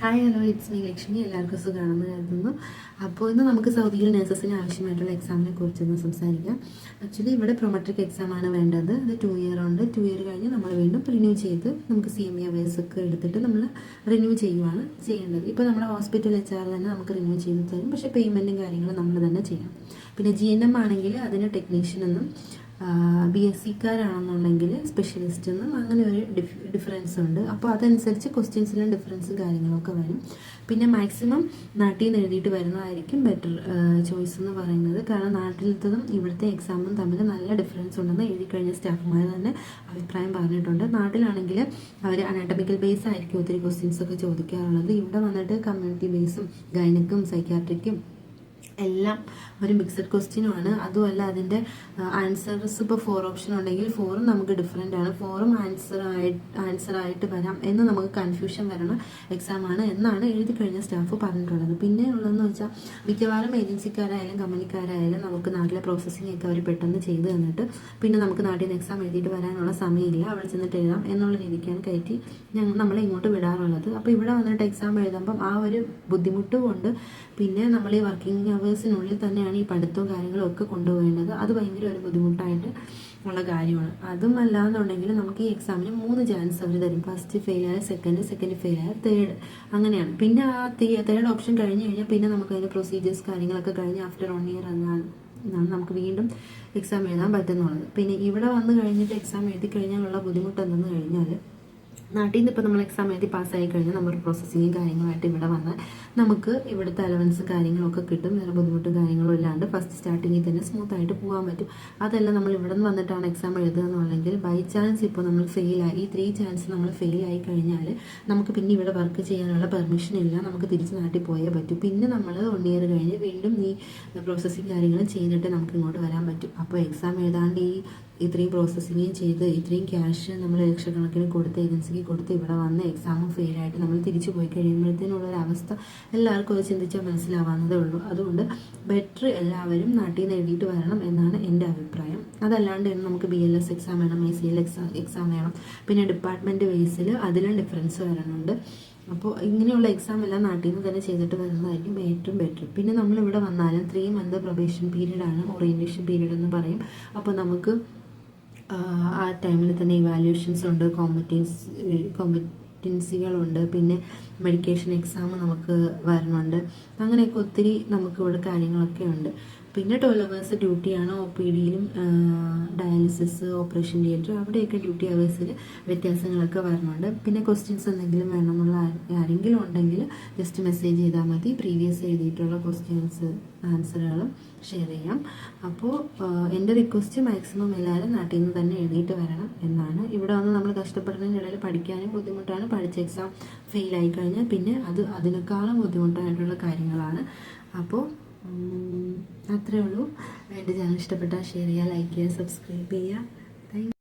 Hi hello it's me Lakshmi. എല്ലാവർക്കും സുഖമാണെന്ന് കരുതുന്നു. അപ്പോൾ ഇന്ന് നമുക്ക് സൗദിയിൽ നഴ്സസിന് ആവശ്യമായിട്ടുള്ള എക്സാമിനെ കുറിച്ചൊന്ന് സംസാരിക്കാം. ആക്ച്വലി ഇവിടെ പ്രൊമട്രിക് എക്സാമാണ് വേണ്ടത്. അത് 2 ഇയർ ഉണ്ട്. 2 ഇയർ കഴിഞ്ഞ് നമ്മൾ വീണ്ടും റിന്യൂ ചെയ്ത് നമുക്ക് CMA അവേഴ്സ് ഒക്കെ എടുത്തിട്ട് നമ്മൾ റിന്യൂ ചെയ്യുവാണ് ചെയ്യേണ്ടത്. ഇപ്പോൾ നമ്മുടെ ഹോസ്പിറ്റൽ HR തന്നെ നമുക്ക് റിന്യൂ ചെയ്ത് തരും. പക്ഷേ പേയ്മെൻറ്റും കാര്യങ്ങളും നമ്മൾ തന്നെ ചെയ്യണം. പിന്നെ GNM ആണെങ്കിൽ അതിന് ടെക്നീഷ്യൻ എന്നും BSc-കാരാണെന്നുണ്ടെങ്കിൽ സ്പെഷ്യലിസ്റ്റ് എന്നും അങ്ങനെ ഒരു ഡിഫറൻസ് ഉണ്ട്. അപ്പോൾ അതനുസരിച്ച് ക്വസ്റ്റ്യൻസിലും ഡിഫറൻസും കാര്യങ്ങളൊക്കെ വരും. പിന്നെ മാക്സിമം നാട്ടിൽ നിന്ന് എഴുതിയിട്ട് വരുന്നതായിരിക്കും ബെറ്റർ ചോയ്സ് എന്ന് പറയുന്നത്. കാരണം നാട്ടിലത്തതും ഇവിടുത്തെ എക്സാമും തമ്മിൽ നല്ല ഡിഫറൻസ് ഉണ്ടെന്ന് എഴുതി കഴിഞ്ഞ സ്റ്റാഫുമാർ തന്നെ അഭിപ്രായം പറഞ്ഞിട്ടുണ്ട്. നാട്ടിലാണെങ്കിൽ അവർ അനാട്ടമിക്കൽ ബേസ് ആയിരിക്കും ഒത്തിരി ക്വസ്റ്റ്യൻസ് ഒക്കെ ചോദിക്കാറുള്ളത്. ഇവിടെ വന്നിട്ട് കമ്മ്യൂണിറ്റി ബേസും ഗൈനക്കും സൈക്യാട്രിക്കും എല്ലാം ഒരു മിക്സഡ് ക്വസ്റ്റ്യനുമാണ്. അതുമല്ല അതിൻ്റെ ആൻസേഴ്സ് ഇപ്പോൾ 4 ഓപ്ഷൻ ഉണ്ടെങ്കിൽ 4ഉം നമുക്ക് ഡിഫറെൻ്റ് ആണ്. 4ഉം ആൻസറായിട്ട് വരാം എന്ന് നമുക്ക് കൺഫ്യൂഷൻ വരണ എക്സാമാണ് എന്നാണ് എഴുതി കഴിഞ്ഞ സ്റ്റാഫ് പറഞ്ഞിട്ടുള്ളത്. പിന്നെ ഉള്ളതെന്ന് വെച്ചാൽ മിക്കവാറും ഏജൻസിക്കാരായാലും കമ്പനിക്കാരായാലും നമുക്ക് നാട്ടിലെ പ്രോസസ്സിംഗ് ഒക്കെ അവർ പെട്ടെന്ന് ചെയ്ത് തന്നിട്ട് പിന്നെ നമുക്ക് നാട്ടിൽ നിന്ന് എക്സാം എഴുതിയിട്ട് വരാനുള്ള സമയമില്ല, അവിടെ ചെന്നിട്ട് എഴുതാം എന്നുള്ള രീതിക്കാണ് കയറ്റി നമ്മളെ ഇങ്ങോട്ട് വിടാറുള്ളത്. അപ്പോൾ ഇവിടെ വന്നിട്ട് എക്സാം എഴുതുമ്പം ആ ഒരു ബുദ്ധിമുട്ട് കൊണ്ട് പിന്നെ നമ്മൾ ഈ വർക്കിംഗ് അവേഴ്സിനുള്ളിൽ തന്നെയാണ് ഈ പഠിത്തവും കാര്യങ്ങളും ഒക്കെ കൊണ്ടുപോകേണ്ടത്. അത് ഭയങ്കര ഒരു ബുദ്ധിമുട്ടായിട്ട് ഉള്ള കാര്യമാണ്. അതും അല്ലാന്നുണ്ടെങ്കിൽ നമുക്ക് ഈ എക്സാമിന് 3 ചാൻസ് അവർ തരും. ഫസ്റ്റ് ഫെയിലായ സെക്കൻഡ് ഫെയിലായ തേർഡ്, അങ്ങനെയാണ്. പിന്നെ ആ തേർഡ് ഓപ്ഷൻ കഴിഞ്ഞ് കഴിഞ്ഞാൽ പിന്നെ നമുക്ക് അതിൻ്റെ പ്രൊസീജിയേഴ്സ് കാര്യങ്ങളൊക്കെ കഴിഞ്ഞ് ആഫ്റ്റർ 1 ഇയർ എന്നാണ് നമുക്ക് വീണ്ടും എക്സാം എഴുതാൻ പറ്റുന്നുള്ളത്. പിന്നെ ഇവിടെ വന്ന് കഴിഞ്ഞിട്ട് എക്സാം എഴുതി കഴിഞ്ഞാലുള്ള ബുദ്ധിമുട്ട് എന്തെന്ന് കഴിഞ്ഞാൽ നാട്ടിൽ നിന്ന് ഇപ്പോൾ നമ്മൾ എക്സാം എഴുതി പാസ്സായി കഴിഞ്ഞാൽ നമ്മൾ പ്രോസസ്സിങ്ങും കാര്യങ്ങളായിട്ട് ഇവിടെ വന്നാൽ നമുക്ക് ഇവിടുത്തെ അലവൻസ് കാര്യങ്ങളൊക്കെ കിട്ടും. വേറെ ബുദ്ധിമുട്ടും കാര്യങ്ങളും ഇല്ലാണ്ട് ഫസ്റ്റ് സ്റ്റാർട്ടിങ്ങിൽ തന്നെ സ്മൂത്തായിട്ട് പോകാൻ പറ്റും. അതല്ല നമ്മൾ ഇവിടെ നിന്ന് വന്നിട്ടാണ് എക്സാം എഴുതുക എന്നുണ്ടെങ്കിൽ ബൈ ചാൻസ് ഇപ്പോൾ നമ്മൾ ഫെയിലായി, ഈ 3 ചാൻസ് നമ്മൾ ഫെയിലായി കഴിഞ്ഞാൽ നമുക്ക് പിന്നെ ഇവിടെ വർക്ക് ചെയ്യാനുള്ള പെർമിഷൻ ഇല്ല, നമുക്ക് തിരിച്ച് നാട്ടിൽ പോയേ പറ്റൂ. പിന്നെ നമ്മൾ 1 ഇയർ കഴിഞ്ഞ് വീണ്ടും ഈ പ്രോസസ്സിങ് കാര്യങ്ങൾ ചെയ്തിട്ട് നമുക്ക് ഇങ്ങോട്ട് വരാൻ പറ്റും. അപ്പോൾ എക്സാം എഴുതാണ്ട് ഇത്രയും പ്രോസസ്സിങ്ങും ചെയ്ത് ഇത്രയും ക്യാഷ് നമ്മൾ ലക്ഷക്കണക്കിന് കൊടുത്ത് ഏജൻസിക്ക് കൊടുത്ത് ഇവിടെ വന്ന് എക്സാമും ഫെയിലായിട്ട് നമ്മൾ തിരിച്ചു പോയി കഴിയുമ്പോഴത്തേനുള്ളൊരവസ്ഥ എല്ലാവർക്കും അത് ചിന്തിച്ചാൽ മനസ്സിലാവാവുന്നതേ ഉള്ളൂ. അതുകൊണ്ട് ബെറ്റർ എല്ലാവരും നാട്ടിൽ നിന്ന് എഴുതിയിട്ട് വരണം എന്നാണ് എൻ്റെ അഭിപ്രായം. അതല്ലാണ്ട് നമുക്ക് BLS എക്സാം വേണം, ICL എക്സാം വേണം, പിന്നെ ഡിപ്പാർട്ട്മെൻറ്റ് ബേസിൽ അതിലും ഡിഫറൻസ് വരുന്നുണ്ട്. അപ്പോൾ ഇങ്ങനെയുള്ള എക്സാം എല്ലാം നാട്ടിൽ നിന്ന് തന്നെ ചെയ്തിട്ട് വരുന്നതായിരിക്കും ഏറ്റവും ബെറ്റർ. പിന്നെ നമ്മളിവിടെ വന്നാലും 3 മന്ത് പ്രൊബേഷൻ പീരീഡാണ്, ഓറിയൻറ്റേഷൻ പീരീഡ് എന്ന് പറയും. അപ്പോൾ നമുക്ക് ആ ടൈമിൽ തന്നെ ഇവാലുവേഷൻസ് ഉണ്ട്, കോമ്പറ്റൻസികളുണ്ട്, പിന്നെ മെഡിക്കേഷൻ എക്സാം നമുക്ക് വരുന്നുണ്ട്. അങ്ങനെയൊക്കെ ഒത്തിരി നമുക്കിവിടെ കാര്യങ്ങളൊക്കെ ഉണ്ട്. പിന്നെ 12 അവേഴ്സ് ഡ്യൂട്ടിയാണ്. OPDയിലും ഡയാലിസിസ്, ഓപ്പറേഷൻ തിയേറ്റർ അവിടെയൊക്കെ ഡ്യൂട്ടി അവേഴ്സിൽ വ്യത്യാസങ്ങളൊക്കെ വരുന്നുണ്ട്. പിന്നെ ക്വസ്റ്റ്യൻസ് എന്തെങ്കിലും വേണമെന്നുള്ള ആരെങ്കിലും ഉണ്ടെങ്കിൽ ജസ്റ്റ് മെസ്സേജ് ചെയ്താൽ മതി. പ്രീവിയസ് എഴുതിയിട്ടുള്ള ക്വസ്റ്റ്യൻസ് ആൻസറുകളും ഷെയർ ചെയ്യാം. അപ്പോൾ എൻ്റെ റിക്വസ്റ്റ് മാക്സിമം എല്ലാവരും നാട്ടിൽ നിന്ന് തന്നെ എഴുതിയിട്ട് വരണം എന്നാണ്. ഇവിടെ വന്ന് നമ്മൾ കഷ്ടപ്പെടുന്നതിനിടയിൽ പഠിക്കാനും ബുദ്ധിമുട്ടാണ്. പഠിച്ച എക്സാം ഫെയിലായി കഴിഞ്ഞാൽ പിന്നെ അതിനേക്കാളും ബുദ്ധിമുട്ടായിട്ടുള്ള കാര്യങ്ങളാണ്. അപ്പോൾ അത്രേ ഉള്ളൂ. എൻ്റെ ചാനൽ ഇഷ്ടപ്പെട്ടാൽ ഷെയർ ചെയ്യുക, ലൈക്ക് ചെയ്യുക, സബ്സ്ക്രൈബ് ചെയ്യുക. Thank you.